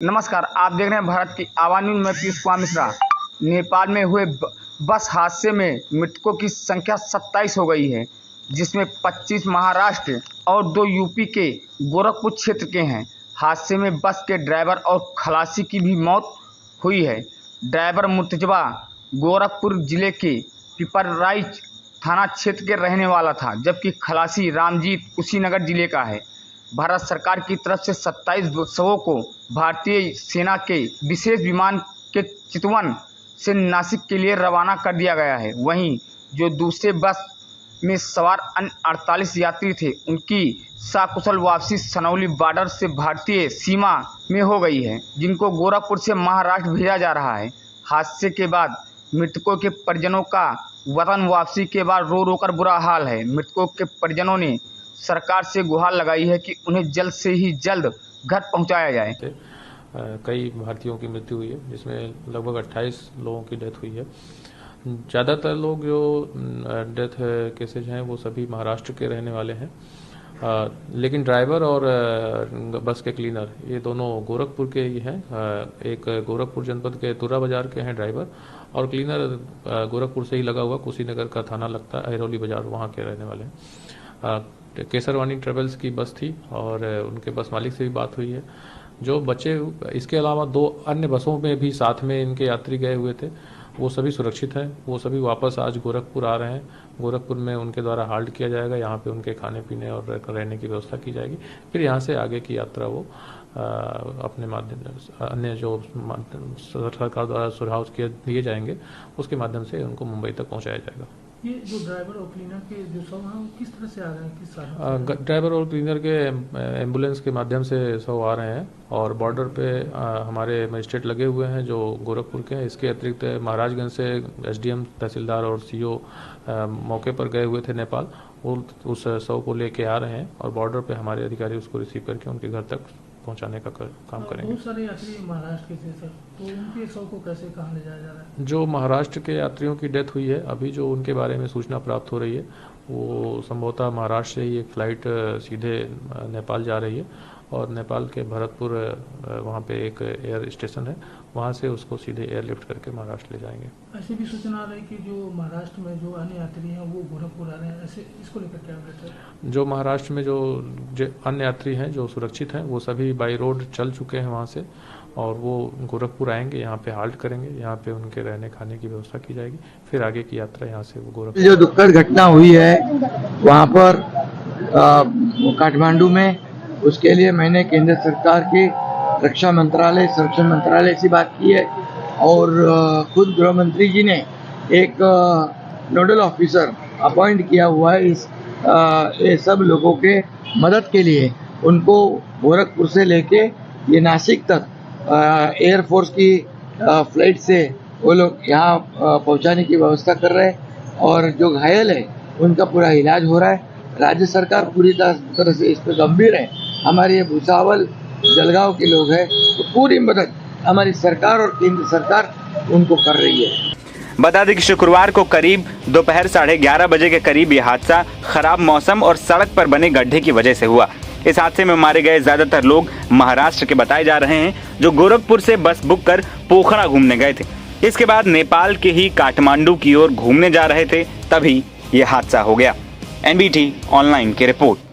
नमस्कार, आप देख रहे हैं भारत की आवाज़ न्यूज़ में पीयूष कुमार मिश्रा। नेपाल में हुए बस हादसे में मृतकों की संख्या 27 हो गई है, जिसमें 25 महाराष्ट्र और 2 यूपी के गोरखपुर क्षेत्र के हैं। हादसे में बस के ड्राइवर और खलासी की भी मौत हुई है। ड्राइवर मुर्तजबा गोरखपुर जिले के पिपराइच थाना क्षेत्र के रहने वाला था, जबकि खलासी रामजीत कुशीनगर जिले का है। भारत सरकार की तरफ से 27 शवों को भारतीय सेना के विशेष विमान के चितवन से नासिक के लिए रवाना कर दिया गया है। वहीं जो दूसरे बस में सवार अन्य 48 यात्री थे, उनकी सकुशल वापसी सनौली बॉर्डर से भारतीय सीमा में हो गई है, जिनको गोरखपुर से महाराष्ट्र भेजा जा रहा है। हादसे के बाद मृतकों के परिजनों का वतन वापसी के बाद रो रो कर बुरा हाल है। मृतकों के परिजनों ने सरकार से गुहार लगाई है कि उन्हें जल्द से ही जल्द घर पहुंचाया जाए। कई भारतीयों की मृत्यु हुई है, जिसमें लगभग 28 लोगों की डेथ हुई है। ज़्यादातर लोग जो डेथ केसेज हैं वो सभी महाराष्ट्र के रहने वाले हैं, लेकिन ड्राइवर और बस के क्लीनर ये दोनों गोरखपुर के ही हैं। एक गोरखपुर जनपद के तुरा बाजार के हैं ड्राइवर, और क्लीनर गोरखपुर से ही लगा हुआ कुशीनगर का थाना लगता है, अहिरौली बाजार, वहाँ के रहने वाले हैं। केसरवानी ट्रेवल्स की बस थी और उनके बस मालिक से भी बात हुई है। जो बच्चे, इसके अलावा 2 अन्य बसों में भी साथ में इनके यात्री गए हुए थे, वो सभी सुरक्षित हैं। वो सभी वापस आज गोरखपुर आ रहे हैं। गोरखपुर में उनके द्वारा हाल्ट किया जाएगा, यहाँ पे उनके खाने पीने और रहने की व्यवस्था की जाएगी। फिर यहाँ से आगे की यात्रा वो अपने माध्यम से अन्य जो सरकार द्वारा सुझाव दिए जाएंगे उसके माध्यम से उनको मुंबई तक पहुँचाया जाएगा। ये जो ड्राइवर और क्लीनर के जो शव हैं वो किस तरह से आ रहे हैं, किस साधन? ड्राइवर और क्लीनर के एम्बुलेंस के माध्यम से शव आ रहे हैं, और बॉर्डर पे हमारे मजिस्ट्रेट लगे हुए हैं जो गोरखपुर के हैं। इसके अतिरिक्त महाराजगंज से एसडीएम, तहसीलदार और सीओ मौके पर गए हुए थे नेपाल, वो उस शव को लेके आ रहे हैं, और बॉर्डर पे हमारे अधिकारी उसको रिसीव करके उनके घर तक पहुंचाने का काम करेंगे। बहुत सारे यात्री महाराष्ट्र के थे सर, तो उनके शव को कैसे कहाँ ले जाया जा रहा है? जो महाराष्ट्र के यात्रियों की डेथ हुई है, अभी जो उनके बारे में सूचना प्राप्त हो रही है, वो संभवतः महाराष्ट्र से ही एक फ़्लाइट सीधे नेपाल जा रही है, और नेपाल के भरतपुर वहाँ पे एक एयर स्टेशन है, वहाँ से उसको सीधे एयरलिफ्ट करके महाराष्ट्र ले जाएंगे। ऐसी भी सूचना आ रही है कि जो महाराष्ट्र में जो अन्य यात्री हैं वो गोरखपुर आ रहे हैं, ऐसे इसको लेकर क्या अपडेट है? जो महाराष्ट्र में जो अन्य यात्री हैं जो सुरक्षित हैं, वो सभी बाई रोड चल चुके हैं वहाँ से, और वो गोरखपुर आएंगे, यहाँ पे हाल्ट करेंगे, यहाँ पे उनके रहने खाने की व्यवस्था की जाएगी। फिर आगे की यात्रा यहाँ से वो गोरखपुर। जो दुखद घटना हुई है वहाँ पर काठमांडू में, उसके लिए मैंने केंद्र सरकार के रक्षा मंत्रालय, संरक्षण मंत्रालय से बात की है, और खुद गृह मंत्री जी ने एक नोडल ऑफिसर अपॉइंट किया हुआ है ये सब लोगों के मदद के लिए। उनको गोरखपुर से लेके ये नासिक तक एयरफोर्स की फ्लाइट से वो लोग यहाँ पहुँचाने की व्यवस्था कर रहे हैं, और जो घायल है उनका पूरा इलाज हो रहा है। राज्य सरकार पूरी तरह से इस पर गंभीर है। हमारे ये भुसावल, जलगांव के लोग हैं, तो पूरी मदद हमारी सरकार और केंद्र सरकार उनको कर रही है। बता दें कि शुक्रवार को करीब दोपहर 11:30 बजे के करीब यह हादसा खराब मौसम और सड़क पर बने गड्ढे की वजह से हुआ। इस हादसे में मारे गए ज्यादातर लोग महाराष्ट्र के बताए जा रहे हैं, जो गोरखपुर से बस बुक कर पोखरा घूमने गए थे। इसके बाद नेपाल के ही काठमांडू की ओर घूमने जा रहे थे, तभी यह हादसा हो गया। एनबीटी ऑनलाइन की रिपोर्ट।